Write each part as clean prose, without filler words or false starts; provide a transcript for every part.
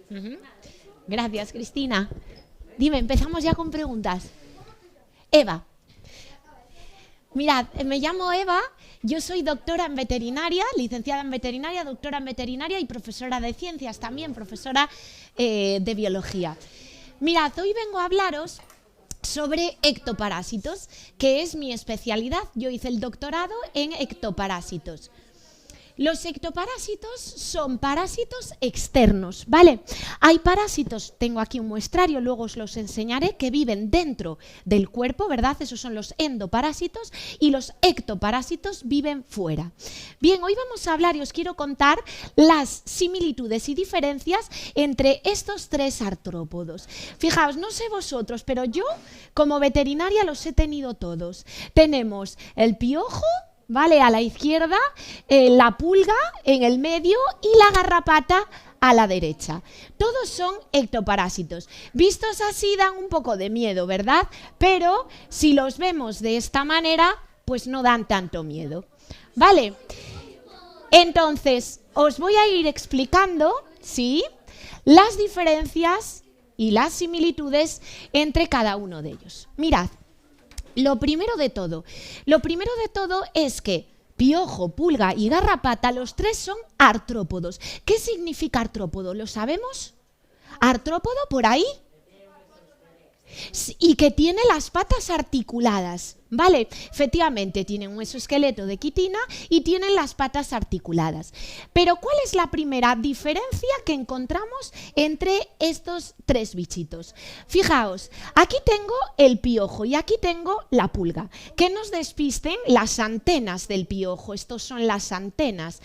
Ujú. Gracias, Cristina. Dime, empezamos ya con preguntas. Eva. Mirad, me llamo Eva, yo soy doctora en veterinaria, licenciada en veterinaria, doctora en veterinaria y profesora de ciencias también, profesora de biología. Mirad, hoy vengo a hablaros sobre ectoparásitos, que es mi especialidad. Yo hice el doctorado en ectoparásitos. Los ectoparásitos son parásitos externos, ¿vale? Hay parásitos, tengo aquí un muestrario, luego os los enseñaré, que viven dentro del cuerpo, ¿verdad? Esos son los endoparásitos, y los ectoparásitos viven fuera. Bien, hoy vamos a hablar y os quiero contar las similitudes y diferencias entre estos tres artrópodos. Fijaos, no sé vosotros, pero yo como veterinaria los he tenido todos. Tenemos el piojo, ¿vale? A la izquierda, la pulga en el medio y la garrapata a la derecha. Todos son ectoparásitos. Vistos así dan un poco de miedo, ¿verdad? Pero si los vemos de esta manera, pues no dan tanto miedo. ¿Vale? Entonces, os voy a ir explicando, ¿sí?, las diferencias y las similitudes entre cada uno de ellos. Mirad. Lo primero de todo es que piojo, pulga y garrapata, los tres son artrópodos. ¿Qué significa artrópodo? ¿Lo sabemos? ¿Artrópodo por ahí? Y que tiene las patas articuladas, ¿vale? Efectivamente, tienen un exoesqueleto de quitina y tienen las patas articuladas. Pero ¿cuál es la primera diferencia que encontramos entre estos tres bichitos? Fijaos, aquí tengo el piojo y aquí tengo la pulga. Que nos despisten las antenas del piojo, estos son las antenas.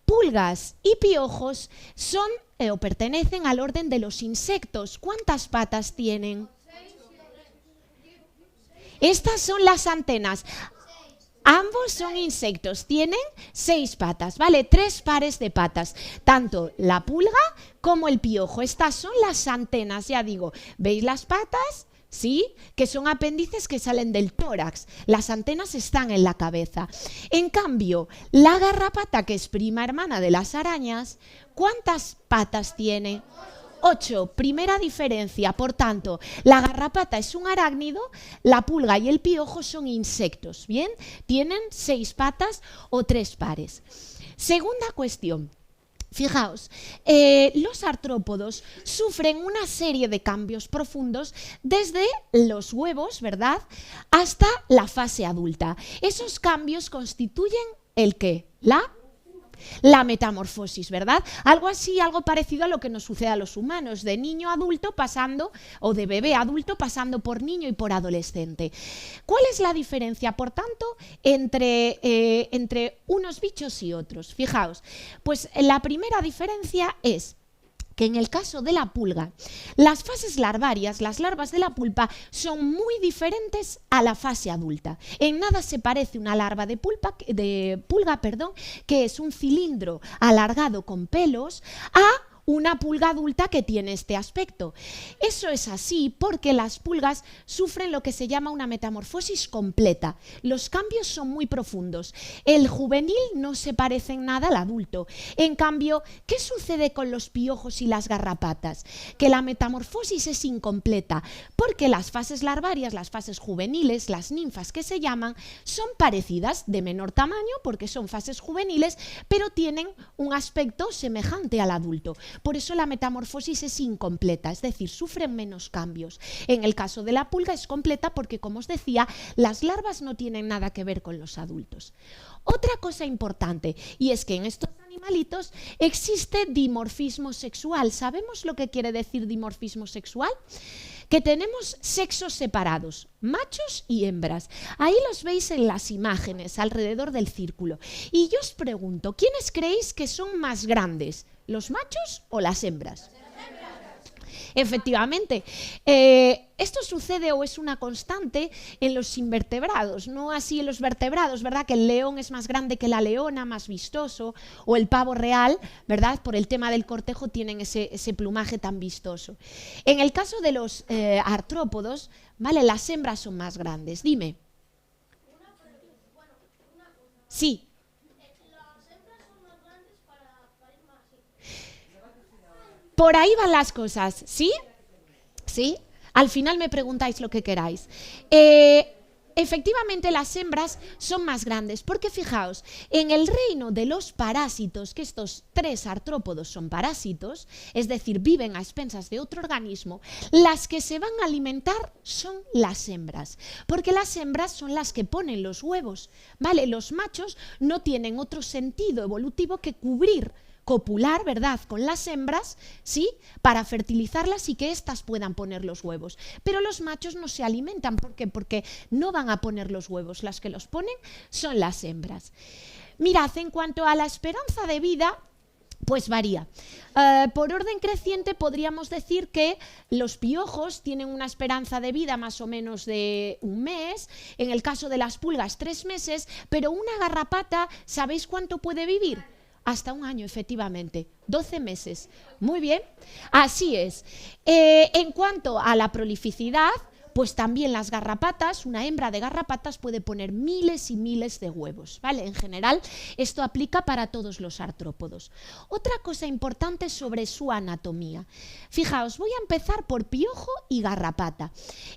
Pulgas y piojos son o pertenecen al orden de los insectos. ¿Cuántas patas tienen? Estas son las antenas. Ambos son insectos, tienen 6 patas, ¿vale? 3 pares de patas, tanto la pulga como el piojo. Estas son las antenas, ya digo, ¿veis las patas? ¿Sí? Que son apéndices que salen del tórax. Las antenas están en la cabeza. En cambio, la garrapata, que es prima hermana de las arañas, ¿cuántas patas tiene? 8, primera diferencia. Por tanto, la garrapata es un arácnido, la pulga y el piojo son insectos, ¿bien? Tienen 6 patas o 3 pares. Segunda cuestión. Fijaos, los artrópodos sufren una serie de cambios profundos desde los huevos, ¿verdad?, hasta la fase adulta. Esos cambios constituyen ¿el qué? La metamorfosis, ¿verdad? Algo así, algo parecido a lo que nos sucede a los humanos, de niño a adulto pasando, o de bebé a adulto pasando por niño y por adolescente. ¿Cuál es la diferencia, por tanto, entre unos bichos y otros? Fijaos, pues la primera diferencia es que en el caso de la pulga, las fases larvarias, las larvas de la pulpa, son muy diferentes a la fase adulta. En nada se parece una larva de pulga, que es un cilindro alargado con pelos, a una pulga adulta que tiene este aspecto. Eso es así porque las pulgas sufren lo que se llama una metamorfosis completa. Los cambios son muy profundos. El juvenil no se parece en nada al adulto. En cambio, ¿qué sucede con los piojos y las garrapatas? Que la metamorfosis es incompleta porque las fases larvarias, las fases juveniles, las ninfas que se llaman, son parecidas, de menor tamaño porque son fases juveniles, pero tienen un aspecto semejante al adulto. Por eso la metamorfosis es incompleta, es decir, sufren menos cambios. En el caso de la pulga es completa porque, como os decía, las larvas no tienen nada que ver con los adultos. Otra cosa importante, y es que en estos animalitos existe dimorfismo sexual. ¿Sabemos lo que quiere decir dimorfismo sexual? Que tenemos sexos separados, machos y hembras. Ahí los veis en las imágenes, alrededor del círculo. Y yo os pregunto, ¿quiénes creéis que son más grandes? ¿Los machos o las hembras? Efectivamente, esto sucede o es una constante en los invertebrados, no así en los vertebrados, ¿verdad? Que el león es más grande que la leona, más vistoso, o el pavo real, ¿verdad? Por el tema del cortejo tienen ese plumaje tan vistoso. En el caso de los artrópodos, ¿vale? Las hembras son más grandes. Dime. Sí. Por ahí van las cosas, ¿sí? ¿Sí? Al final me preguntáis lo que queráis. Efectivamente, las hembras son más grandes, porque fijaos, en el reino de los parásitos, que estos 3 artrópodos son parásitos, es decir, viven a expensas de otro organismo, las que se van a alimentar son las hembras, porque las hembras son las que ponen los huevos, ¿vale? Los machos no tienen otro sentido evolutivo que cubrir, copular, ¿verdad?, con las hembras, ¿sí?, para fertilizarlas y que éstas puedan poner los huevos. Pero los machos no se alimentan. ¿Por qué? Porque no van a poner los huevos. Las que los ponen son las hembras. Mirad, en cuanto a la esperanza de vida, pues varía. Por orden creciente podríamos decir que los piojos tienen una esperanza de vida más o menos de 1 mes, en el caso de las pulgas 3 meses, pero una garrapata, ¿sabéis cuánto puede vivir? Hasta 1 año, efectivamente, 12 meses. Muy bien, así es. En cuanto a la prolificidad, pues también las garrapatas, una hembra de garrapatas puede poner miles y miles de huevos, ¿vale? En general, esto aplica para todos los artrópodos. Otra cosa importante sobre su anatomía. Fijaos, voy a empezar por piojo y garrapata.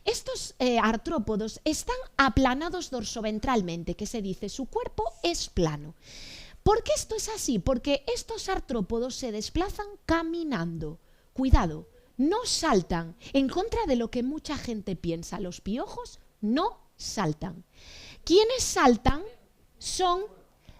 Estos artrópodos están aplanados dorsoventralmente, que se dice, su cuerpo es plano. ¿Por qué esto es así? Porque estos artrópodos se desplazan caminando. Cuidado, no saltan. En contra de lo que mucha gente piensa, los piojos no saltan. Quienes saltan son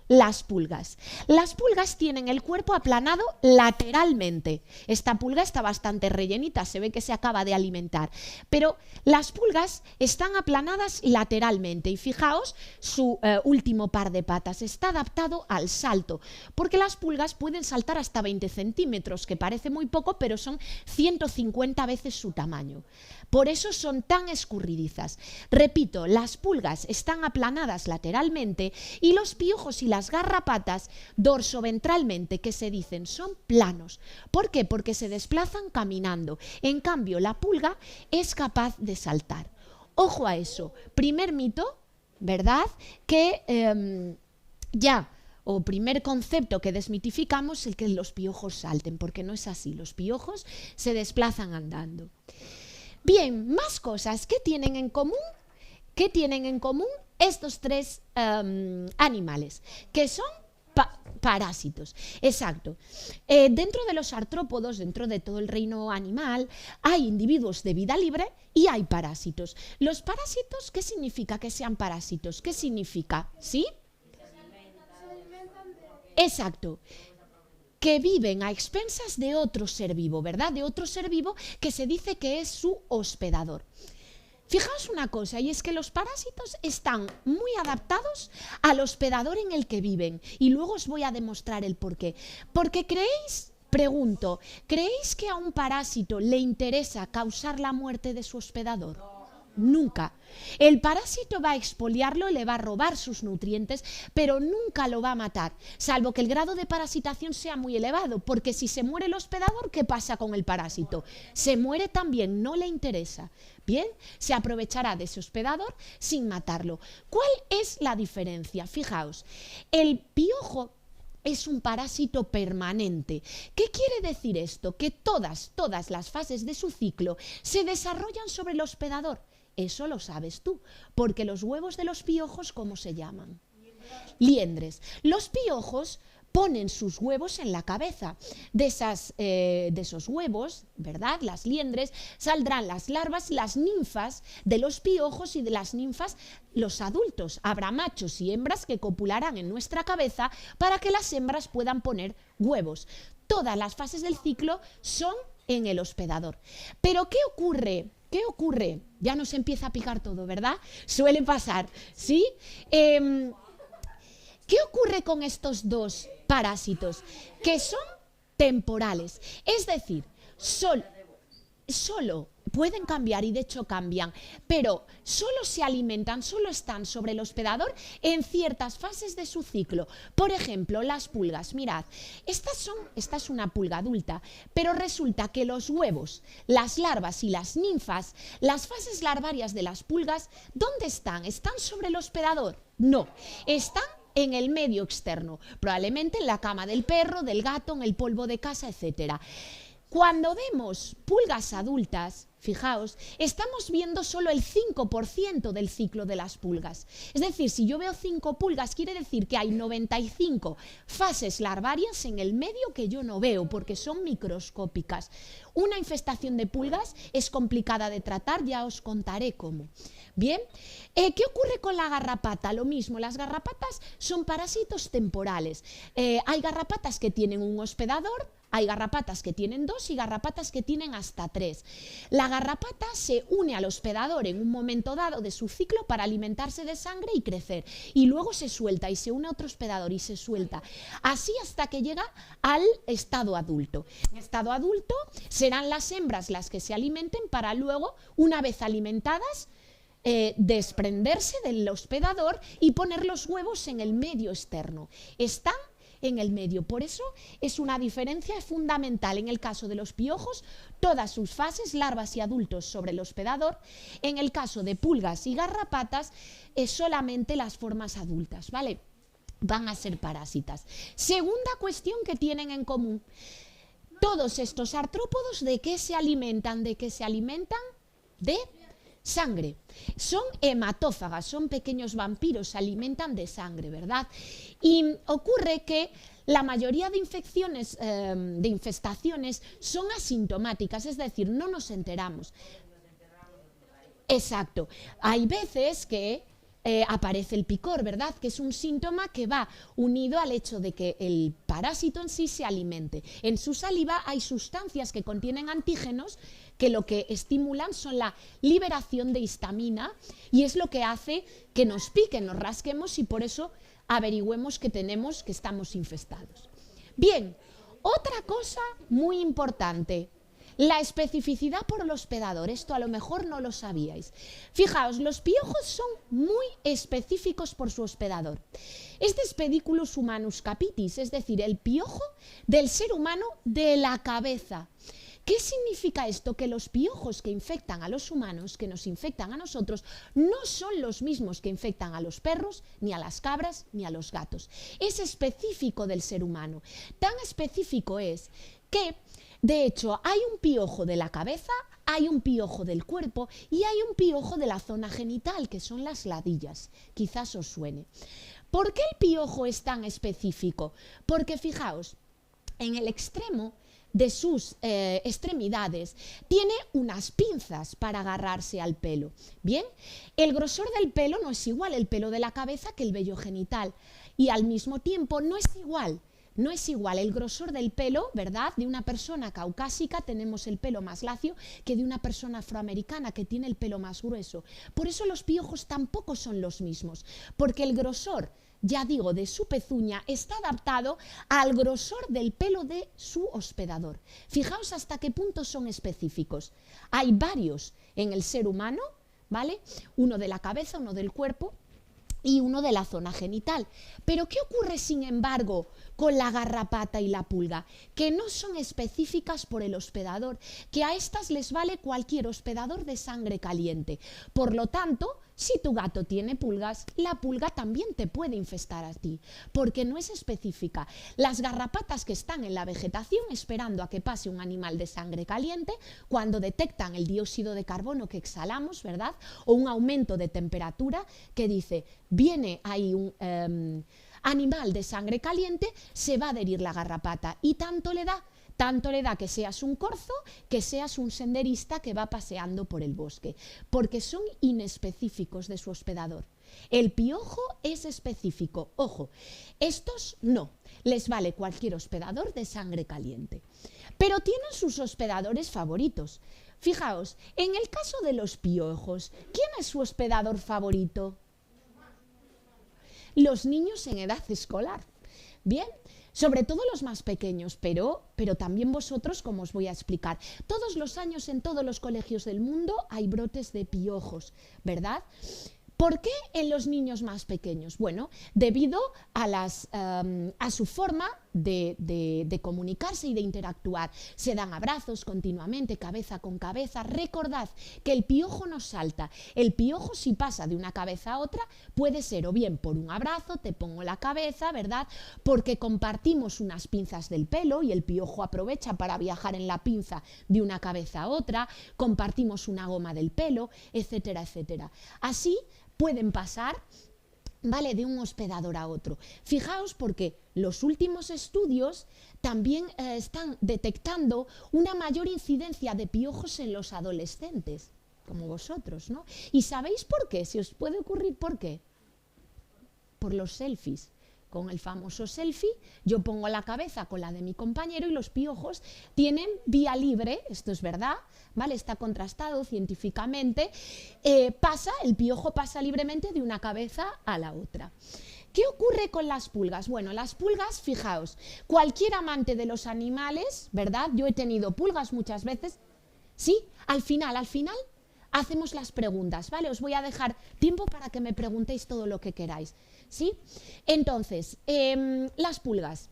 las pulgas. Las pulgas tienen el cuerpo aplanado lateralmente. Esta pulga está bastante rellenita, se ve que se acaba de alimentar. Pero las pulgas están aplanadas lateralmente y fijaos, su último par de patas está adaptado al salto, porque las pulgas pueden saltar hasta 20 centímetros, que parece muy poco, pero son 150 veces su tamaño. Por eso son tan escurridizas. Repito, las pulgas están aplanadas lateralmente y los piojos y las garrapatas dorsoventralmente, que se dicen, son planos. ¿Por qué? Porque se desplazan caminando. En cambio, la pulga es capaz de saltar. Ojo a eso. Primer mito, ¿verdad? Que o primer concepto que desmitificamos, el que los piojos salten, porque no es así. Los piojos se desplazan andando. Bien, más cosas. ¿Qué tienen en común? ¿Qué tienen en común estos 3 animales? Que son parásitos. Exacto. Dentro de los artrópodos, dentro de todo el reino animal, hay individuos de vida libre y hay parásitos. Los parásitos, ¿qué significa que sean parásitos? ¿Qué significa? ¿Sí? Exacto. Que viven a expensas de otro ser vivo, ¿verdad? De otro ser vivo que se dice que es su hospedador. Fijaos una cosa, y es que los parásitos están muy adaptados al hospedador en el que viven. Y luego os voy a demostrar el porqué. Porque pregunto, ¿creéis que a un parásito le interesa causar la muerte de su hospedador? Nunca. El parásito va a expoliarlo y le va a robar sus nutrientes, pero nunca lo va a matar, salvo que el grado de parasitación sea muy elevado, porque si se muere el hospedador, ¿qué pasa con el parásito? Se muere también, no le interesa. Bien, se aprovechará de ese hospedador sin matarlo. ¿Cuál es la diferencia? Fijaos, el piojo es un parásito permanente. ¿Qué quiere decir esto? Que todas las fases de su ciclo se desarrollan sobre el hospedador. Eso lo sabes tú, porque los huevos de los piojos, ¿cómo se llaman? Liendres. Los piojos ponen sus huevos en la cabeza. De esos huevos, ¿verdad? Las liendres, saldrán las larvas, las ninfas de los piojos, y de las ninfas los adultos. Habrá machos y hembras que copularán en nuestra cabeza para que las hembras puedan poner huevos. Todas las fases del ciclo son en el hospedador. Pero ¿qué ocurre? ¿Qué ocurre? Ya nos empieza a picar todo, ¿verdad? Suele pasar, ¿sí? ¿Qué ocurre con estos 2 parásitos? Que son temporales. Es decir, solo pueden cambiar, y de hecho cambian, pero solo se alimentan, solo están sobre el hospedador en ciertas fases de su ciclo. Por ejemplo, las pulgas. Mirad, esta es una pulga adulta, pero resulta que los huevos, las larvas y las ninfas, las fases larvarias de las pulgas, ¿dónde están? ¿Están sobre el hospedador? No, están en el medio externo, probablemente en la cama del perro, del gato, en el polvo de casa, etcétera. Cuando vemos pulgas adultas, fijaos, estamos viendo solo el 5% del ciclo de las pulgas. Es decir, si yo veo 5 pulgas, quiere decir que hay 95 fases larvarias en el medio que yo no veo, porque son microscópicas. Una infestación de pulgas es complicada de tratar, ya os contaré cómo. Bien, ¿qué ocurre con la garrapata? Lo mismo, las garrapatas son parásitos temporales. Hay garrapatas que tienen un hospedador, hay garrapatas que tienen 2 y garrapatas que tienen hasta 3. La garrapata se une al hospedador en un momento dado de su ciclo para alimentarse de sangre y crecer. Y luego se suelta y se une a otro hospedador y se suelta. Así hasta que llega al estado adulto. En estado adulto serán las hembras las que se alimenten para luego, una vez alimentadas, desprenderse del hospedador y poner los huevos en el medio externo. Están en el medio. Por eso es una diferencia fundamental en el caso de los piojos, todas sus fases, larvas y adultos sobre el hospedador. En el caso de pulgas y garrapatas, es solamente las formas adultas, ¿vale? Van a ser parásitas. Segunda cuestión que tienen en común. Todos estos artrópodos, ¿de qué se alimentan? ¿De qué se alimentan? De sangre. Son hematófagas, son pequeños vampiros, se alimentan de sangre, ¿verdad? Y ocurre que la mayoría de infecciones, de infestaciones, son asintomáticas, es decir, no nos enteramos. Exacto. Hay veces que aparece el picor, ¿verdad? Que es un síntoma que va unido al hecho de que el parásito en sí se alimente. En su saliva hay sustancias que contienen antígenos que lo que estimulan son la liberación de histamina y es lo que hace que nos piquen, nos rasquemos y por eso averigüemos que estamos infestados. Bien, otra cosa muy importante. La especificidad por el hospedador, esto a lo mejor no lo sabíais. Fijaos, los piojos son muy específicos por su hospedador. Este es Pediculus humanus capitis, es decir, el piojo del ser humano de la cabeza. ¿Qué significa esto? Que los piojos que infectan a los humanos, que nos infectan a nosotros, no son los mismos que infectan a los perros, ni a las cabras, ni a los gatos. Es específico del ser humano. Tan específico es que, de hecho, hay un piojo de la cabeza, hay un piojo del cuerpo y hay un piojo de la zona genital, que son las ladillas. Quizás os suene. ¿Por qué el piojo es tan específico? Porque fijaos, en el extremo de sus extremidades tiene unas pinzas para agarrarse al pelo. Bien, el grosor del pelo no es igual el pelo de la cabeza que el vello genital y al mismo tiempo no es igual el grosor del pelo, ¿verdad? De una persona caucásica tenemos el pelo más lacio que de una persona afroamericana que tiene el pelo más grueso. Por eso los piojos tampoco son los mismos, porque el grosor, ya digo, de su pezuña está adaptado al grosor del pelo de su hospedador. Fijaos hasta qué punto son específicos. Hay varios en el ser humano, ¿vale? Uno de la cabeza, uno del cuerpo y uno de la zona genital. Pero ¿qué ocurre, sin embargo, con la garrapata y la pulga? Que no son específicas por el hospedador, que a estas les vale cualquier hospedador de sangre caliente. Por lo tanto, si tu gato tiene pulgas, la pulga también te puede infestar a ti, porque no es específica. Las garrapatas que están en la vegetación esperando a que pase un animal de sangre caliente, cuando detectan el dióxido de carbono que exhalamos, ¿verdad? O un aumento de temperatura que dice, viene ahí un animal de sangre caliente, se va a adherir la garrapata y tanto le da que seas un corzo, que seas un senderista que va paseando por el bosque, porque son inespecíficos de su hospedador. El piojo es específico, ojo, estos no, les vale cualquier hospedador de sangre caliente, pero tienen sus hospedadores favoritos. Fijaos, en el caso de los piojos, ¿quién es su hospedador favorito? Los niños en edad escolar. Bien, sobre todo los más pequeños, pero también vosotros, como os voy a explicar. Todos los años en todos los colegios del mundo hay brotes de piojos, ¿verdad? ¿Por qué en los niños más pequeños? Bueno, debido a su forma de comunicarse y de interactuar. Se dan abrazos continuamente, cabeza con cabeza. Recordad que el piojo no salta. El piojo, si pasa de una cabeza a otra, puede ser o bien por un abrazo, te pongo la cabeza, ¿verdad? Porque compartimos unas pinzas del pelo y el piojo aprovecha para viajar en la pinza de una cabeza a otra, compartimos una goma del pelo, etcétera, etcétera. Así pueden pasar, ¿vale?, de un hospedador a otro. Fijaos porque los últimos estudios también están detectando una mayor incidencia de piojos en los adolescentes, como vosotros, ¿no? ¿Y sabéis por qué? ¿Se os puede ocurrir por qué? Por los selfies. Con el famoso selfie, yo pongo la cabeza con la de mi compañero y los piojos tienen vía libre, esto es verdad, ¿vale? Está contrastado científicamente, el piojo pasa libremente de una cabeza a la otra. ¿Qué ocurre con las pulgas? Bueno, las pulgas, fijaos, cualquier amante de los animales, ¿verdad? Yo he tenido pulgas muchas veces, ¿sí? Al final hacemos las preguntas, ¿vale? Os voy a dejar tiempo para que me preguntéis todo lo que queráis, ¿sí? Entonces, las pulgas,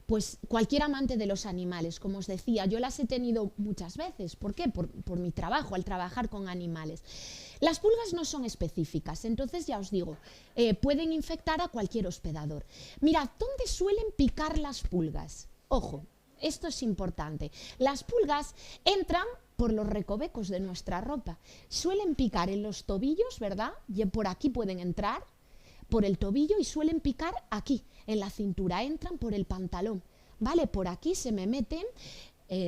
pues cualquier amante de los animales, como os decía, yo las he tenido muchas veces. ¿Por qué? Por mi trabajo, al trabajar con animales. Las pulgas no son específicas, entonces ya os digo, pueden infectar a cualquier hospedador. Mirad, ¿dónde suelen picar las pulgas? Ojo, esto es importante. Las pulgas entran por los recovecos de nuestra ropa. Suelen picar en los tobillos, ¿verdad? Y por aquí pueden entrar, por el tobillo, y suelen picar aquí, en la cintura. Entran por el pantalón, ¿vale? Por aquí se me meten,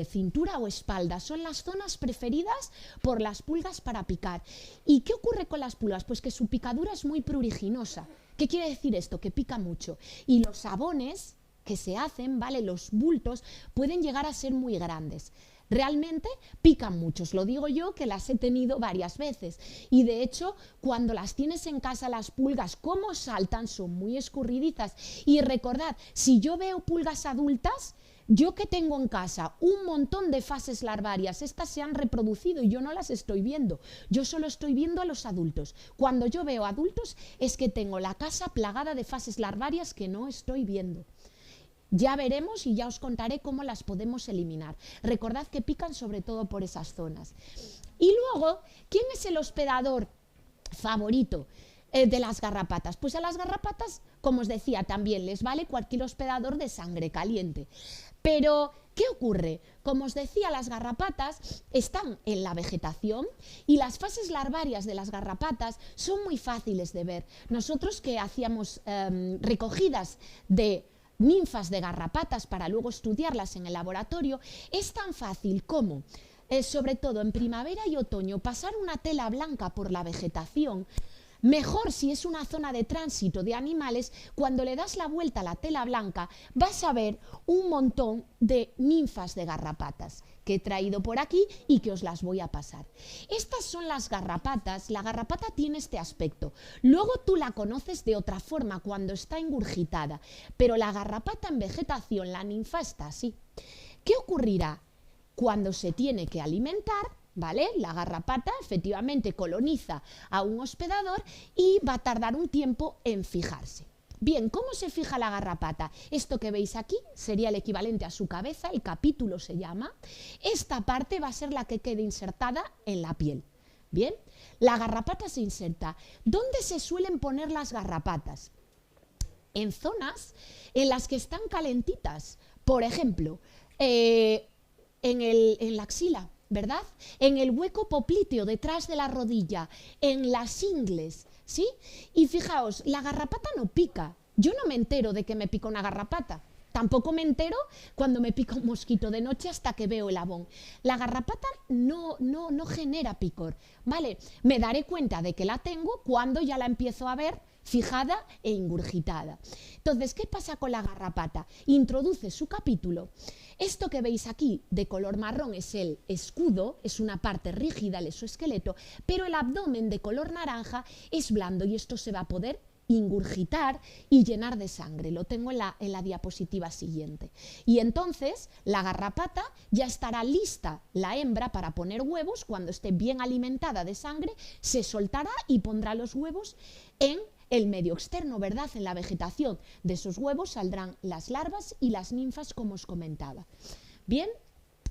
cintura o espalda. Son las zonas preferidas por las pulgas para picar. ¿Y qué ocurre con las pulgas? Pues que su picadura es muy pruriginosa. ¿Qué quiere decir esto? Que pica mucho. Y los sabones que se hacen, ¿vale?, los bultos, pueden llegar a ser muy grandes. Realmente pican mucho, os lo digo yo que las he tenido varias veces, y de hecho cuando las tienes en casa, las pulgas, como saltan, son muy escurridizas. Y recordad, si yo veo pulgas adultas, yo que tengo en casa un montón de fases larvarias, estas se han reproducido y yo no las estoy viendo, yo solo estoy viendo a los adultos. Cuando yo veo adultos es que tengo la casa plagada de fases larvarias que no estoy viendo. Ya veremos y ya os contaré cómo las podemos eliminar. Recordad que pican sobre todo por esas zonas. Y luego, ¿quién es el hospedador favorito de las garrapatas? Pues a las garrapatas, como os decía, también les vale cualquier hospedador de sangre caliente. Pero, ¿qué ocurre? Como os decía, las garrapatas están en la vegetación y las fases larvarias de las garrapatas son muy fáciles de ver. Nosotros que hacíamos recogidas de ninfas de garrapatas para luego estudiarlas en el laboratorio, es tan fácil como, sobre todo en primavera y otoño, pasar una tela blanca por la vegetación. Mejor si es una zona de tránsito de animales, cuando le das la vuelta a la tela blanca vas a ver un montón de ninfas de garrapatas que he traído por aquí y que os las voy a pasar. Estas son las garrapatas. La garrapata tiene este aspecto. Luego tú la conoces de otra forma cuando está ingurgitada, pero la garrapata en vegetación, la ninfa está así. ¿Qué ocurrirá? Cuando se tiene que alimentar, ¿vale? La garrapata efectivamente coloniza a un hospedador y va a tardar un tiempo en fijarse. Bien, ¿cómo se fija la garrapata? Esto que veis aquí sería el equivalente a su cabeza, el capítulo se llama. Esta parte va a ser la que quede insertada en la piel. Bien, la garrapata se inserta. ¿Dónde se suelen poner las garrapatas? En zonas en las que están calentitas. Por ejemplo, en la axila, ¿verdad? En el hueco popliteo, detrás de la rodilla, en las ingles, ¿sí? Y fijaos, la garrapata no pica. Yo no me entero de que me pica una garrapata. Tampoco me entero cuando me pica un mosquito de noche hasta que veo el abón. La garrapata no genera picor, ¿vale? Me daré cuenta de que la tengo cuando ya la empiezo a ver fijada e ingurgitada. Entonces, ¿qué pasa con la garrapata? Introduce su capítulo. Esto que veis aquí de color marrón es el escudo, es una parte rígida del exoesqueleto, pero el abdomen de color naranja es blando y esto se va a poder ingurgitar y llenar de sangre. Lo tengo en la diapositiva siguiente. Y entonces la garrapata ya estará lista, la hembra, para poner huevos. Cuando esté bien alimentada de sangre, se soltará y pondrá los huevos en el medio externo, ¿verdad? En la vegetación de esos huevos saldrán las larvas y las ninfas, como os comentaba. Bien.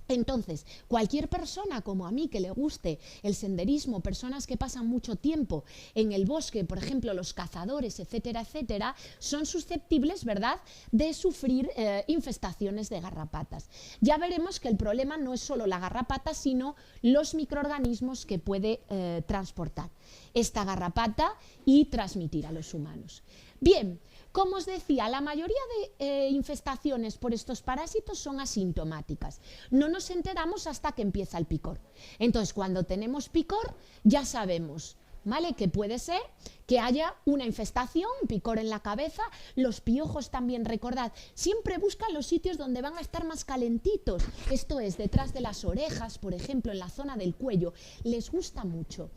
Entonces, cualquier persona como a mí que le guste el senderismo, personas que pasan mucho tiempo en el bosque, por ejemplo, los cazadores, etcétera, etcétera, son susceptibles, ¿verdad?, de sufrir infestaciones de garrapatas. Ya veremos que el problema no es solo la garrapata, sino los microorganismos que puede transportar esta garrapata y transmitir a los humanos. Bien, como os decía, la mayoría de infestaciones por estos parásitos son asintomáticas. No nos enteramos hasta que empieza el picor. Entonces, cuando tenemos picor, ya sabemos, ¿vale?, que puede ser que haya una infestación, picor en la cabeza. Los piojos también, recordad, siempre buscan los sitios donde van a estar más calentitos. Esto es, detrás de las orejas, por ejemplo, en la zona del cuello. Les gusta mucho.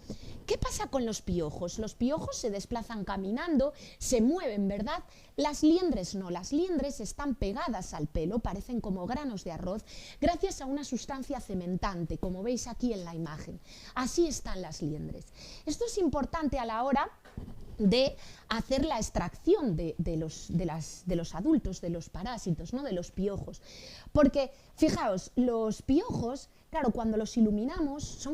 ¿Qué pasa con los piojos? Los piojos se desplazan caminando, se mueven, ¿verdad? Las liendres no, las liendres están pegadas al pelo, parecen como granos de arroz, gracias a una sustancia cementante, como veis aquí en la imagen. Así están las liendres. Esto es importante a la hora de hacer la extracción de los adultos, de los parásitos, ¿no?, de los piojos. Porque, fijaos, los piojos, claro, cuando los iluminamos,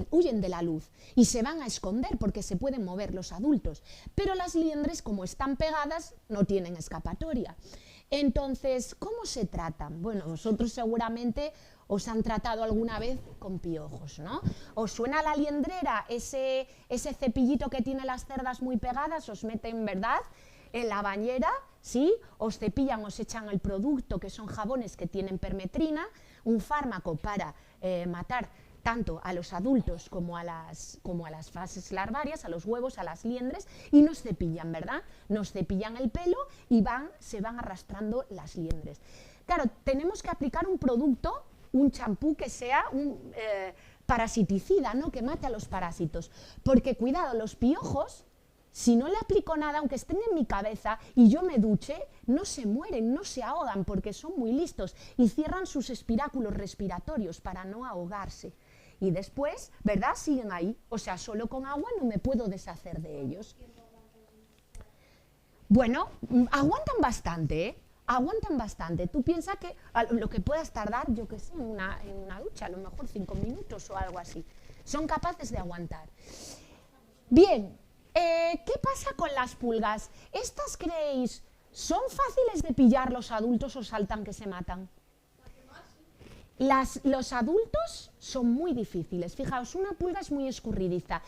huyen de la luz y se van a esconder porque se pueden mover los adultos. Pero las liendres, como están pegadas, no tienen escapatoria. Entonces, ¿cómo se tratan? Bueno, vosotros seguramente os han tratado alguna vez con piojos, ¿no? ¿Os suena la liendrera, ese cepillito que tiene las cerdas muy pegadas? Os meten, ¿verdad?, en la bañera, ¿sí? Os cepillan, os echan el producto, que son jabones que tienen permetrina, un fármaco para matar tanto a los adultos como a las fases larvarias, a los huevos, a las liendres, y nos cepillan, ¿verdad? Nos cepillan el pelo y se van arrastrando las liendres. Claro, tenemos que aplicar un producto, un champú que sea un parasiticida, ¿no?, que mate a los parásitos. Porque, cuidado, los piojos, si no le aplico nada, aunque estén en mi cabeza y yo me duche, no se mueren, no se ahogan, porque son muy listos y cierran sus espiráculos respiratorios para no ahogarse. Y después, ¿verdad?, siguen ahí. O sea, solo con agua no me puedo deshacer de ellos. Bueno, aguantan bastante, ¿eh? Aguantan bastante. Tú piensas que lo que puedas tardar, yo qué sé, en una ducha, a lo mejor 5 minutos o algo así. Son capaces de aguantar. Bien, ¿qué pasa con las pulgas? ¿Estas, creéis, son fáciles de pillar los adultos o saltan que se matan? Los adultos son muy difíciles. Fijaos, una pulga es muy escurridiza.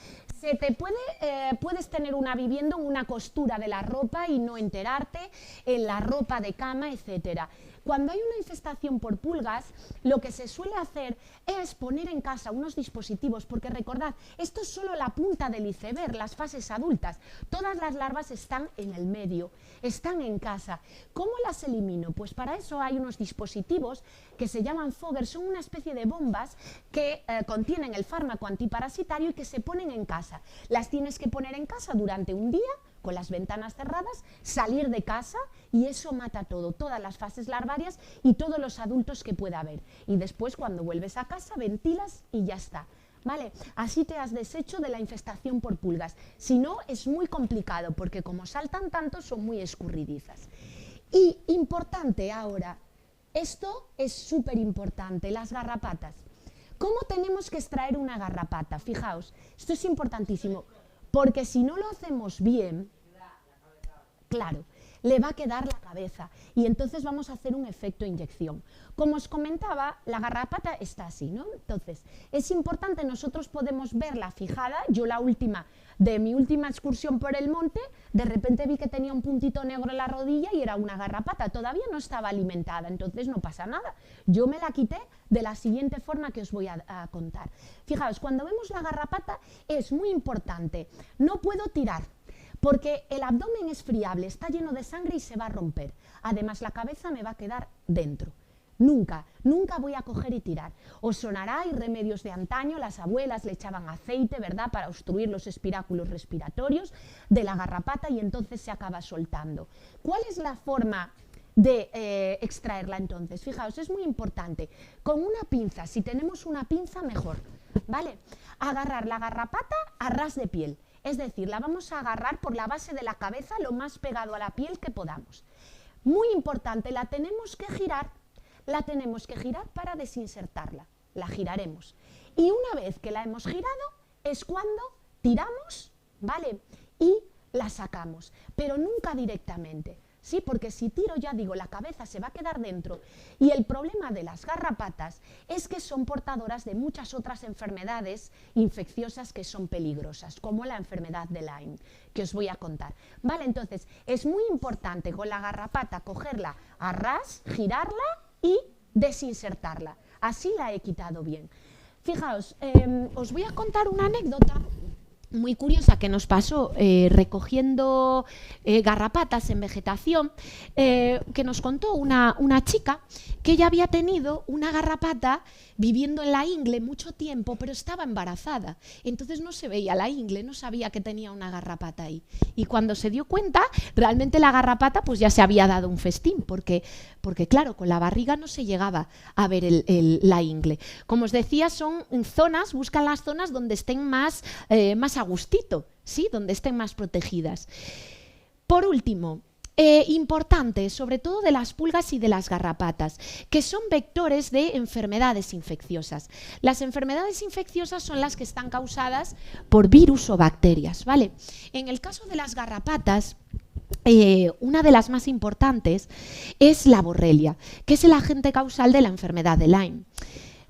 Puedes tener una viviendo en una costura de la ropa y no enterarte, en la ropa de cama, etcétera. Cuando hay una infestación por pulgas, lo que se suele hacer es poner en casa unos dispositivos, porque recordad, esto es solo la punta del iceberg, las fases adultas. Todas las larvas están en el medio, están en casa. ¿Cómo las elimino? Pues para eso hay unos dispositivos que se llaman Fogger, son una especie de bombas que contienen el fármaco antiparasitario y que se ponen en casa. Las tienes que poner en casa durante un día, con las ventanas cerradas, salir de casa y eso mata todo, todas las fases larvarias y todos los adultos que pueda haber. Y después, cuando vuelves a casa, ventilas y ya está. ¿Vale? Así te has deshecho de la infestación por pulgas. Si no, es muy complicado porque como saltan tanto, son muy escurridizas. Y importante ahora, esto es súper importante, las garrapatas. ¿Cómo tenemos que extraer una garrapata? Fijaos, esto es importantísimo, porque si no lo hacemos bien, claro, le va a quedar la cabeza y entonces vamos a hacer un efecto inyección. Como os comentaba, la garrapata está así, ¿no? Entonces, es importante, nosotros podemos verla fijada. Yo de mi última excursión por el monte, de repente vi que tenía un puntito negro en la rodilla y era una garrapata, todavía no estaba alimentada, entonces no pasa nada. Yo me la quité de la siguiente forma que os voy a contar. Fijaos, cuando vemos la garrapata es muy importante, no puedo tirar, porque el abdomen es friable, está lleno de sangre y se va a romper. Además, la cabeza me va a quedar dentro. Nunca, nunca voy a coger y tirar. Os sonará, hay remedios de antaño, las abuelas le echaban aceite, ¿verdad?, para obstruir los espiráculos respiratorios de la garrapata y entonces se acaba soltando. ¿Cuál es la forma de extraerla entonces? Fijaos, es muy importante. Con una pinza, si tenemos una pinza mejor, ¿vale? Agarrar la garrapata a ras de piel. Es decir, la vamos a agarrar por la base de la cabeza lo más pegado a la piel que podamos. Muy importante, la tenemos que girar para desinsertarla. La giraremos. Y una vez que la hemos girado es cuando tiramos, ¿vale? Y la sacamos, pero nunca directamente. Sí, porque si tiro, ya digo, la cabeza se va a quedar dentro. Y el problema de las garrapatas es que son portadoras de muchas otras enfermedades infecciosas que son peligrosas, como la enfermedad de Lyme, que os voy a contar. Vale, entonces, es muy importante con la garrapata cogerla a ras, girarla y desinsertarla. Así la he quitado bien. Fijaos, os voy a contar una anécdota muy curiosa que nos pasó recogiendo garrapatas en vegetación, que nos contó una chica que ella había tenido una garrapata viviendo en la ingle mucho tiempo, pero estaba embarazada. Entonces no se veía la ingle, no sabía que tenía una garrapata ahí. Y cuando se dio cuenta, realmente la garrapata pues ya se había dado un festín, porque claro, con la barriga no se llegaba a ver la ingle. Como os decía, son zonas, buscan las zonas donde estén más a gustito, ¿sí? Donde estén más protegidas. Por último, importante, sobre todo de las pulgas y de las garrapatas, que son vectores de enfermedades infecciosas. Las enfermedades infecciosas son las que están causadas por virus o bacterias, ¿vale? En el caso de las garrapatas, una de las más importantes es la borrelia, que es el agente causal de la enfermedad de Lyme.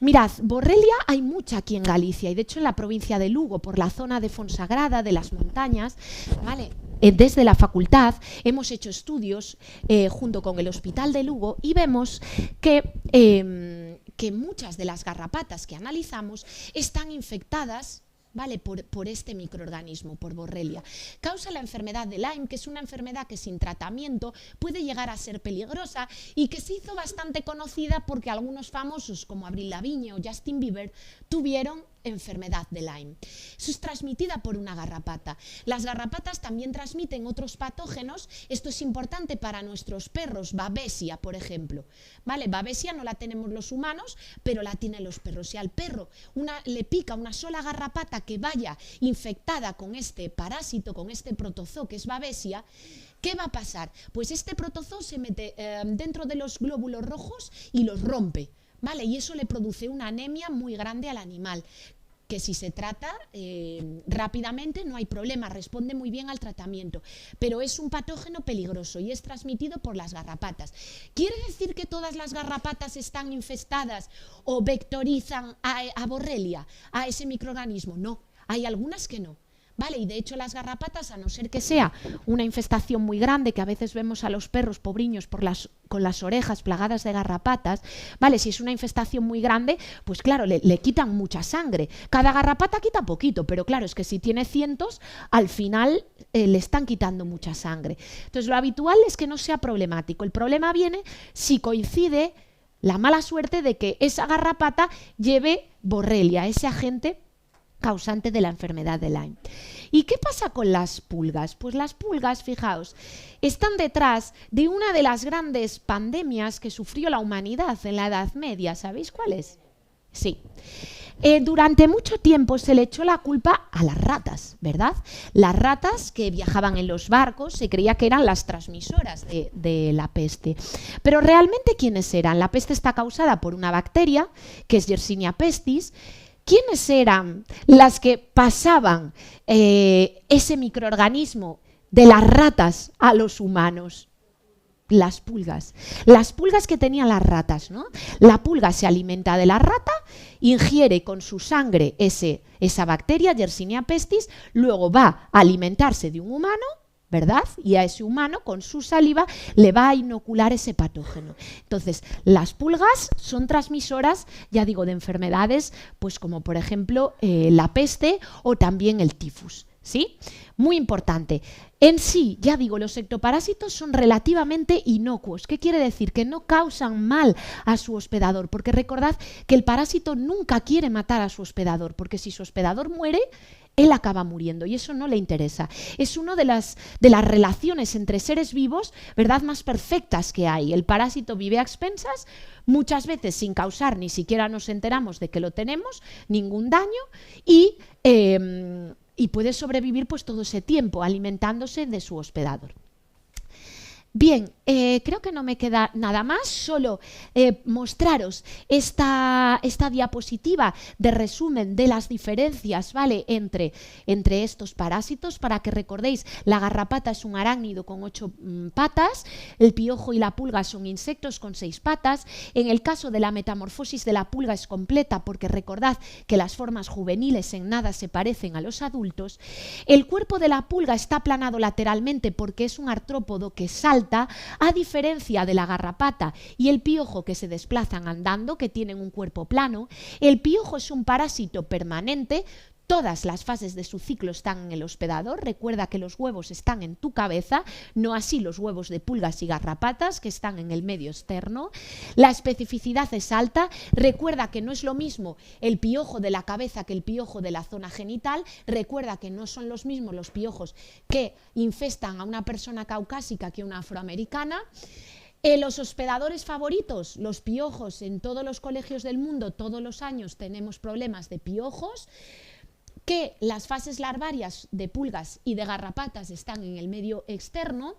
Mirad, borrelia hay mucha aquí en Galicia y de hecho en la provincia de Lugo, por la zona de Fonsagrada, de las montañas, ¿vale? Desde la facultad hemos hecho estudios junto con el Hospital de Lugo y vemos que muchas de las garrapatas que analizamos están infectadas, ¿vale? por este microorganismo, por borrelia. Causa la enfermedad de Lyme, que es una enfermedad que sin tratamiento puede llegar a ser peligrosa y que se hizo bastante conocida porque algunos famosos como Avril Lavigne o Justin Bieber tuvieron enfermedad de Lyme. Eso es transmitida por una garrapata. Las garrapatas también transmiten otros patógenos. Esto es importante para nuestros perros. Babesia, por ejemplo. ¿Vale? Babesia no la tenemos los humanos, pero la tienen los perros. Si al perro le pica una sola garrapata que vaya infectada con este parásito, con este protozoo que es Babesia, ¿qué va a pasar? Pues este protozoo se mete dentro de los glóbulos rojos y los rompe, ¿vale? Y eso le produce una anemia muy grande al animal, que si se trata rápidamente no hay problema, responde muy bien al tratamiento, pero es un patógeno peligroso y es transmitido por las garrapatas. ¿Quiere decir que todas las garrapatas están infestadas o vectorizan a borrelia, a ese microorganismo? No, hay algunas que no. ¿Vale? Y de hecho las garrapatas, a no ser que sea una infestación muy grande, que a veces vemos a los perros pobriños con las orejas plagadas de garrapatas, ¿vale? Si es una infestación muy grande, pues claro, le quitan mucha sangre. Cada garrapata quita poquito, pero claro, es que si tiene cientos, al final le están quitando mucha sangre. Entonces lo habitual es que no sea problemático. El problema viene si coincide la mala suerte de que esa garrapata lleve borrelia, ese agente causante de la enfermedad de Lyme. ¿Y qué pasa con las pulgas? Pues las pulgas, fijaos, están detrás de una de las grandes pandemias que sufrió la humanidad en la Edad Media. ¿Sabéis cuál es? Sí. Durante mucho tiempo se le echó la culpa a las ratas, ¿verdad? Las ratas que viajaban en los barcos se creía que eran las transmisoras de la peste. Pero realmente, ¿quiénes eran? La peste está causada por una bacteria, que es Yersinia pestis. ¿Quiénes eran las que pasaban ese microorganismo de las ratas a los humanos? Las pulgas. Las pulgas que tenían las ratas, ¿no? La pulga se alimenta de la rata, ingiere con su sangre esa bacteria, Yersinia pestis, luego va a alimentarse de un humano, ¿verdad? Y a ese humano, con su saliva, le va a inocular ese patógeno. Entonces, las pulgas son transmisoras, ya digo, de enfermedades, pues como por ejemplo la peste o también el tifus, ¿sí? Muy importante. En sí, ya digo, los ectoparásitos son relativamente inocuos. ¿Qué quiere decir? Que no causan mal a su hospedador, porque recordad que el parásito nunca quiere matar a su hospedador, porque si su hospedador muere, él acaba muriendo y eso no le interesa. Es una de las relaciones entre seres vivos, ¿verdad?, más perfectas que hay. El parásito vive a expensas, muchas veces sin causar, ni siquiera nos enteramos de que lo tenemos, ningún daño, y y puede sobrevivir pues todo ese tiempo alimentándose de su hospedador. Bien, creo que no me queda nada más, solo mostraros esta diapositiva de resumen de las diferencias, ¿vale?, entre estos parásitos, para que recordéis, la garrapata es un arácnido con 8 patas, el piojo y la pulga son insectos con 6 patas. En el caso de la metamorfosis de la pulga es completa, porque recordad que las formas juveniles en nada se parecen a los adultos. El cuerpo de la pulga está aplanado lateralmente porque es un artrópodo que salta, a diferencia de la garrapata y el piojo, que se desplazan andando, que tienen un cuerpo plano. El piojo es un parásito permanente. Todas las fases de su ciclo están en el hospedador. Recuerda que los huevos están en tu cabeza, no así los huevos de pulgas y garrapatas, que están en el medio externo. La especificidad es alta. Recuerda que no es lo mismo el piojo de la cabeza que el piojo de la zona genital. Recuerda que no son los mismos los piojos que infestan a una persona caucásica que a una afroamericana. Los hospedadores favoritos, los piojos. En todos los colegios del mundo, todos los años tenemos problemas de piojos. Que las fases larvarias de pulgas y de garrapatas están en el medio externo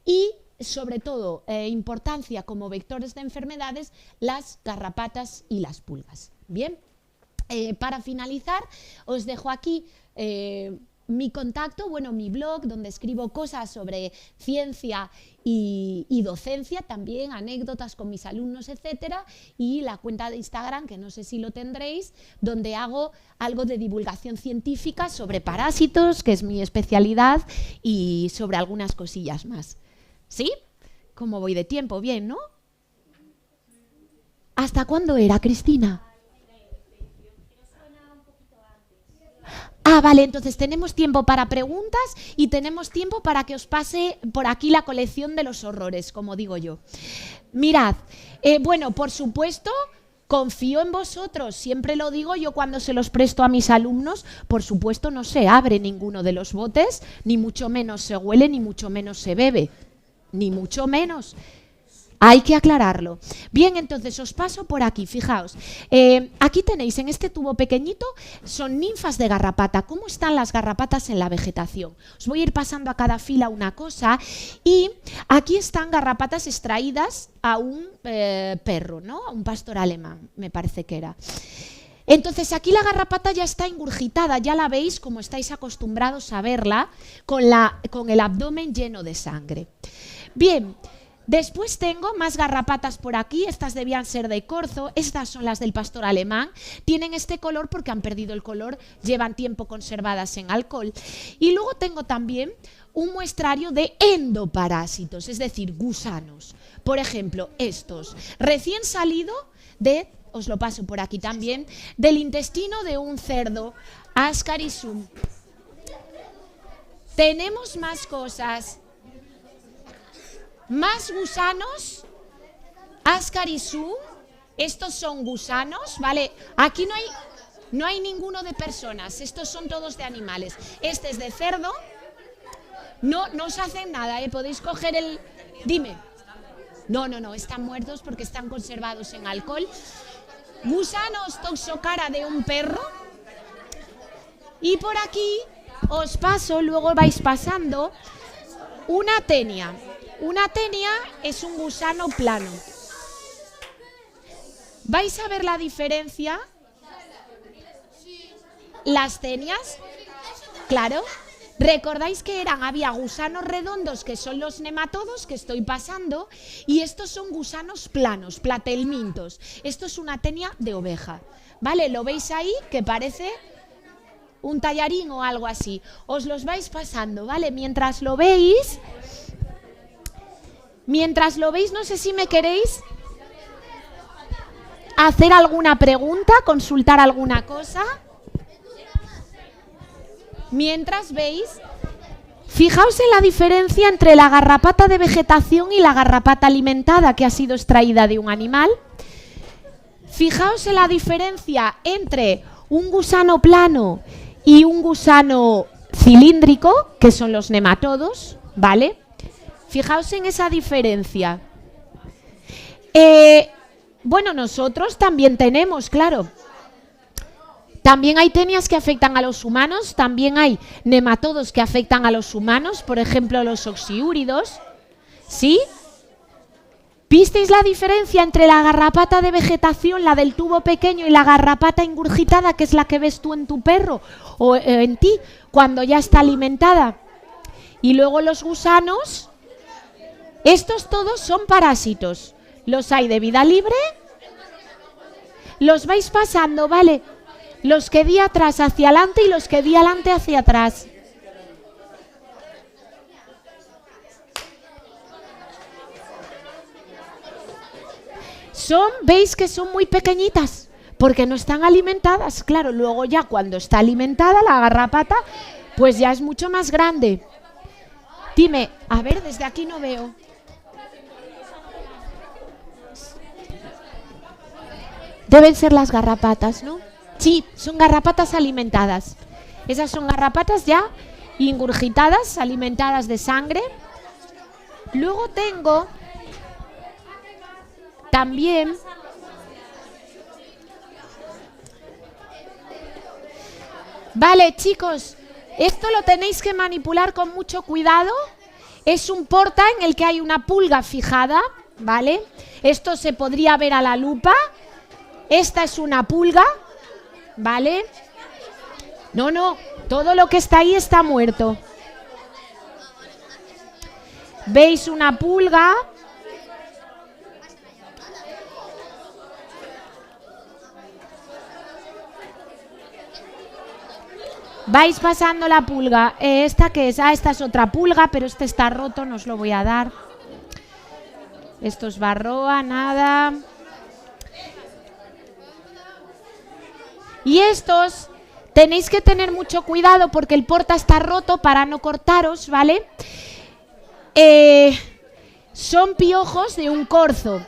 y, sobre todo, importancia como vectores de enfermedades, las garrapatas y las pulgas. Bien, para finalizar, os dejo aquí mi contacto, bueno, mi blog, donde escribo cosas sobre ciencia y docencia, también anécdotas con mis alumnos, etcétera, y la cuenta de Instagram, que no sé si lo tendréis, donde hago algo de divulgación científica sobre parásitos, que es mi especialidad, y sobre algunas cosillas más. ¿Sí? ¿Cómo voy de tiempo? Bien, ¿no? ¿Hasta cuándo era, Cristina? Ah, vale, entonces tenemos tiempo para preguntas y tenemos tiempo para que os pase por aquí la colección de los horrores, como digo yo. Mirad, bueno, por supuesto, confío en vosotros, siempre lo digo yo cuando se los presto a mis alumnos, por supuesto no se abre ninguno de los botes, ni mucho menos se huele, ni mucho menos se bebe, ni mucho menos. Hay que aclararlo. Bien, entonces os paso por aquí, fijaos. Aquí tenéis, en este tubo pequeñito, son ninfas de garrapata. ¿Cómo están las garrapatas en la vegetación? Os voy a ir pasando a cada fila una cosa. Y aquí están garrapatas extraídas a un perro, ¿no? A un pastor alemán, me parece que era. Entonces aquí la garrapata ya está ingurgitada, ya la veis como estáis acostumbrados a verla, con el abdomen lleno de sangre. Bien. Después tengo más garrapatas por aquí, estas debían ser de corzo, estas son las del pastor alemán, tienen este color porque han perdido el color, llevan tiempo conservadas en alcohol. Y luego tengo también un muestrario de endoparásitos, es decir, gusanos. Por ejemplo, estos, recién salido de, os lo paso por aquí también, del intestino de un cerdo, Ascarisum. Tenemos más cosas. Más gusanos, Ascarisum, estos son gusanos, ¿vale? Aquí no hay ninguno de personas, estos son todos de animales. Este es de cerdo, no os hacen nada, podéis coger el... Dime. No, están muertos porque están conservados en alcohol. Gusanos toxocara de un perro. Y por aquí os paso, luego vais pasando, una tenia. Una tenia es un gusano plano. ¿Vais a ver la diferencia? Las tenias, claro. ¿Recordáis que había gusanos redondos, que son los nematodos, que estoy pasando, y estos son gusanos planos, platelmintos? Esto es una tenia de oveja, ¿vale? ¿Lo veis ahí? Que parece un tallarín o algo así. Os los vais pasando, ¿vale? Mientras lo veis, no sé si me queréis hacer alguna pregunta, consultar alguna cosa. Mientras veis, fijaos en la diferencia entre la garrapata de vegetación y la garrapata alimentada que ha sido extraída de un animal. Fijaos en la diferencia entre un gusano plano y un gusano cilíndrico, que son los nematodos, ¿vale? Fijaos en esa diferencia. Bueno, nosotros también tenemos, claro. También hay tenias que afectan a los humanos, también hay nematodos que afectan a los humanos, por ejemplo los oxiúridos, ¿sí? ¿Visteis la diferencia entre la garrapata de vegetación, la del tubo pequeño, y la garrapata ingurgitada, que es la que ves tú en tu perro o en ti cuando ya está alimentada? Y luego los gusanos, estos todos son parásitos. Los hay de vida libre, los vais pasando, ¿vale? Los que di atrás hacia adelante y los que di adelante hacia atrás. ¿Veis que son muy pequeñitas? Porque no están alimentadas. Claro, luego ya cuando está alimentada la garrapata, pues ya es mucho más grande. Dime, a ver, desde aquí no veo. Deben ser las garrapatas, ¿no? Sí, son garrapatas alimentadas. Esas son garrapatas ya ingurgitadas, alimentadas de sangre. Luego tengo también vale, chicos, esto lo tenéis que manipular con mucho cuidado. Es un porta en el que hay una pulga fijada, ¿vale? Esto se podría ver a la lupa. Esta es una pulga, ¿vale? No, todo lo que está ahí está muerto. ¿Veis una pulga? Vais pasando la pulga. ¿Esta qué es? Esta es otra pulga, pero este está roto, no os lo voy a dar. Esto es varroa, nada. Y estos tenéis que tener mucho cuidado porque el porta está roto para no cortaros, ¿vale? Son piojos de un corzo.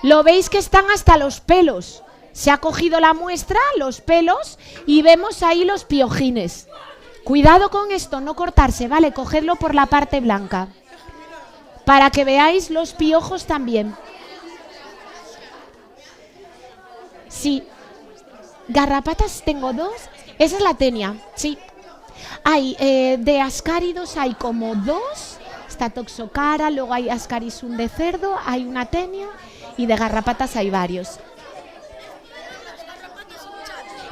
Lo veis que están hasta los pelos. Se ha cogido la muestra, los pelos, y vemos ahí los piojines. Cuidado con esto, no cortarse, ¿vale? Cogedlo por la parte blanca. Para que veáis los piojos también. Sí. Garrapatas tengo dos. Esa es la tenia, sí. Hay de ascáridos hay como dos. Está toxocara, luego hay ascarisum de cerdo, hay una tenia y de garrapatas hay varios.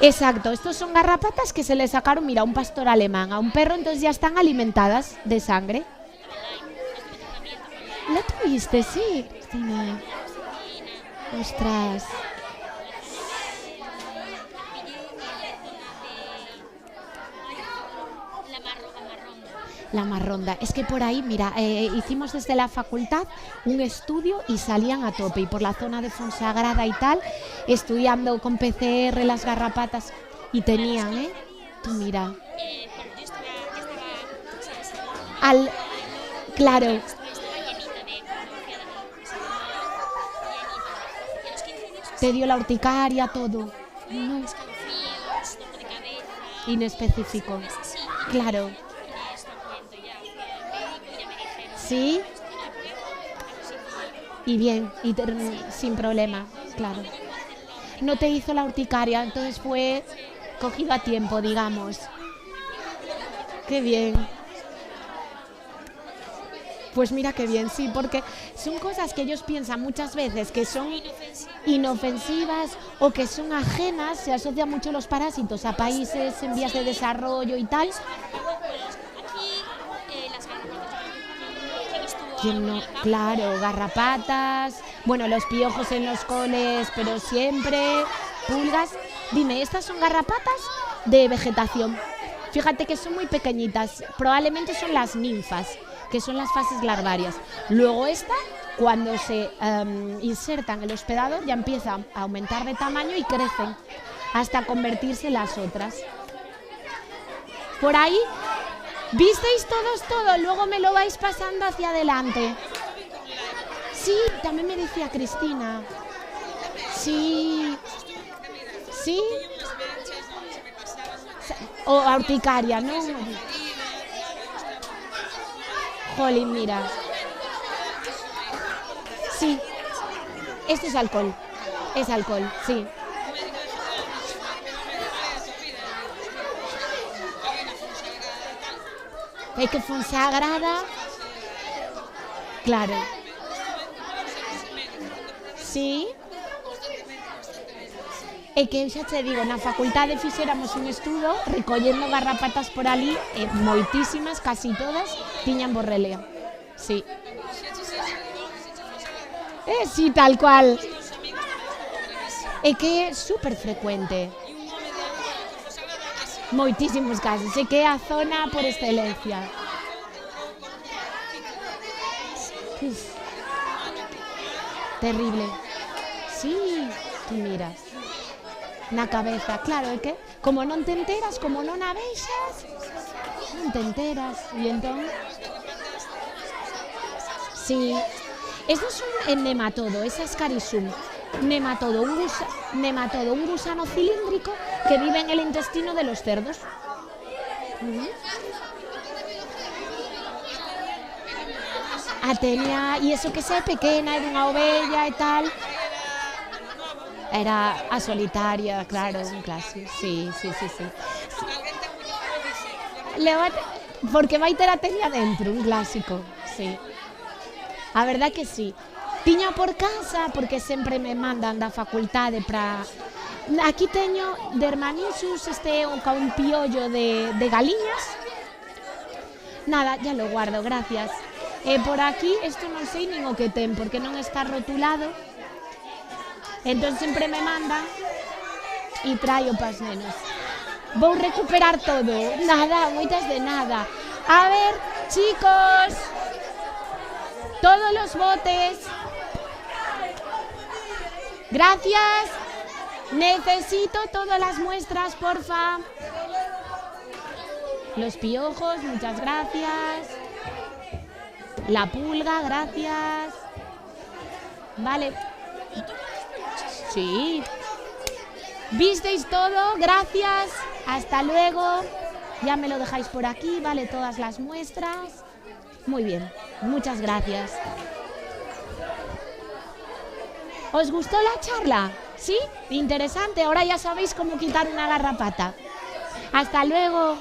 Exacto, estos son garrapatas que se le sacaron, mira, a un pastor alemán, a un perro, entonces ya están alimentadas de sangre. ¿Lo tuviste? Sí, Cristina. Ostras. La marronda. Es que por ahí, mira, hicimos desde la facultad un estudio y salían a tope. Y por la zona de Fonsagrada y tal, estudiando con PCR las garrapatas. Y tenían, ¿eh? Tú mira. Claro. Te dio la urticaria, todo. No. Inespecífico. Claro. Sí. Y bien, y sin problema, claro. No te hizo la urticaria, entonces fue cogido a tiempo, digamos. Qué bien. Pues mira qué bien, sí, porque son cosas que ellos piensan muchas veces que son inofensivas o que son ajenas. Se asocian mucho los parásitos a países en vías de desarrollo y tal. No, claro, garrapatas, bueno, los piojos en los coles, pero siempre, pulgas. Dime, ¿estas son garrapatas de vegetación? Fíjate que son muy pequeñitas, probablemente son las ninfas, que son las fases larvarias. Luego esta, cuando se insertan en el hospedador, ya empiezan a aumentar de tamaño y crecen hasta convertirse en las otras. Por ahí... ¿Visteis todos todo? Luego me lo vais pasando hacia adelante. Sí, también me decía Cristina. Sí. Sí. O urticaria, ¿no? Jolín, mira. Sí. Esto es alcohol. Es alcohol, sí. É que Fonsagrada, claro. Sí. É que xa che digo, na facultade fixéramos un estudo recollendo garrapatas por ali e moitísimas, casi todas, tiñan borrelia. Sí. Sí, tal cual. É que é super frecuente. Moitísimos casos. É que é a zona por excelencia. Uf. Terrible. Sí, tú miras. Na cabeza, claro, é que como non te enteras, como non a vexas, non te enteras. E entón... Sí. Eso es un nematodo, es Ascarisum. Nematodo, un gusano cilíndrico que vive en el intestino de los cerdos. Tenía, e iso que sé, pequena, era unha ovella e tal. Era a solitaria, claro, un clásico. Sí. Porque vai ter a teña dentro, un clásico, sí. A verdad que sí. Tiña por casa, porque sempre me mandan da facultade para... Aquí teño de Hermanixus un piollo de galiñas. Nada, ya lo guardo, gracias. Por aquí, isto non sei nin o que ten, porque non está rotulado. Entón sempre me mandan e traio pas nenos. Vou recuperar todo. Nada, moitas de nada. A ver, chicos, todos los botes. Gracias. Necesito todas las muestras, porfa. Los piojos, muchas gracias. La pulga, gracias. Vale. Sí. ¿Visteis todo? Gracias. Hasta luego. Ya me lo dejáis por aquí, vale, todas las muestras. Muy bien. Muchas gracias. ¿Os gustó la charla? ¿Sí? Interesante. Ahora ya sabéis cómo quitar una garrapata. Hasta luego.